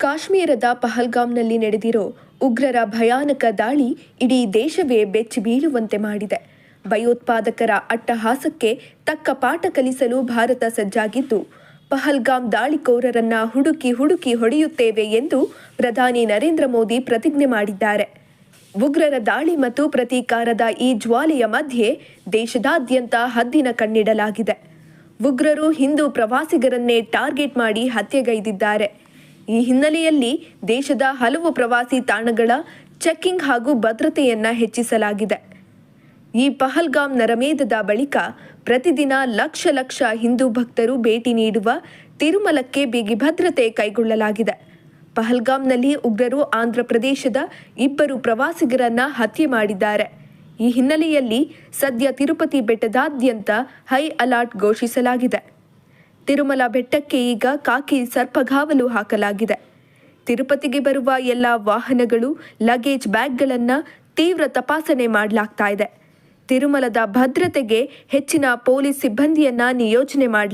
ಕಾಶ್ಮೀರದ ಪಹಲ್ಗಾಮ್ನಲ್ಲಿ ನಡೆದಿರೋ ಉಗ್ರರ ಭಯಾನಕ ದಾಳಿ ಇಡೀ ದೇಶವೇ ಬೆಚ್ಚಿ ಬೀಳುವಂತೆ ಮಾಡಿದೆ. ಭಯೋತ್ಪಾದಕರ ಅಟ್ಟಹಾಸಕ್ಕೆ ತಕ್ಕ ಪಾಠ ಕಲಿಸಲು ಭಾರತ ಸಜ್ಜಾಗಿದ್ದು, ಪಹಲ್ಗಾಮ್ ದಾಳಿಕೋರರನ್ನ ಹುಡುಕಿ ಹೊಡೆಯುತ್ತೇವೆ ಎಂದು ಪ್ರಧಾನಿ ನರೇಂದ್ರ ಮೋದಿ ಪ್ರತಿಜ್ಞೆ ಮಾಡಿದ್ದಾರೆ. ಉಗ್ರರ ದಾಳಿ ಮತ್ತು ಪ್ರತೀಕಾರದ ಈ ಜ್ವಾಲೆಯ ಮಧ್ಯೆ ದೇಶದಾದ್ಯಂತ ಹದ್ದಿನ ಕಣ್ಣಿಡಲಾಗಿದೆ. ಉಗ್ರರು ಹಿಂದೂ ಪ್ರವಾಸಿಗರನ್ನೇ ಟಾರ್ಗೆಟ್ ಮಾಡಿ ಹತ್ಯೆಗೈದಿದ್ದಾರೆ. ಈ ಹಿನ್ನೆಲೆಯಲ್ಲಿ ದೇಶದ ಹಲವು ಪ್ರವಾಸಿ ತಾಣಗಳ ಚೆಕ್ಕಿಂಗ್ ಹಾಗೂ ಭದ್ರತೆಯನ್ನ ಹೆಚ್ಚಿಸಲಾಗಿದೆ. ಈ ಪಹಲ್ಗಾಮ್ ನರಮೇಧದ ಬಳಿಕ ಪ್ರತಿದಿನ ಲಕ್ಷ ಹಿಂದೂ ಭಕ್ತರು ಭೇಟಿ ನೀಡುವ ತಿರುಮಲಕ್ಕೆ ಬಿಗಿ ಭದ್ರತೆ ಕೈಗೊಳ್ಳಲಾಗಿದೆ. ಪಹಲ್ಗಾಮ್ನಲ್ಲಿ ಉಗ್ರರು ಆಂಧ್ರಪ್ರದೇಶದ 2 ಪ್ರವಾಸಿಗರನ್ನ ಹತ್ಯೆ ಮಾಡಿದ್ದಾರೆ. ಈ ಹಿನ್ನೆಲೆಯಲ್ಲಿ ಸದ್ಯ ತಿರುಪತಿ ಬೆಟ್ಟದಾದ್ಯಂತ ಹೈ ಅಲರ್ಟ್ ಘೋಷಿಸಲಾಗಿದೆ. ತಿರುಮಲ ಬೆಟ್ಟಕ್ಕೆ ಈಗ ಖಾಕಿ ಸರ್ಪಗಾವಲು ಹಾಕಲಾಗಿದೆ. ತಿರುಪತಿಗೆ ಬರುವ ಎಲ್ಲ ವಾಹನಗಳು, ಲಗೇಜ್ ಬ್ಯಾಗ್ಗಳನ್ನು ತೀವ್ರ ತಪಾಸಣೆ ಮಾಡಲಾಗ್ತಾ ಇದೆ. ತಿರುಮಲದ ಭದ್ರತೆಗೆ ಹೆಚ್ಚಿನ ಪೊಲೀಸ್ ಸಿಬ್ಬಂದಿಯನ್ನ ನಿಯೋಜನೆ ಮಾಡಲಾಗಿದೆ.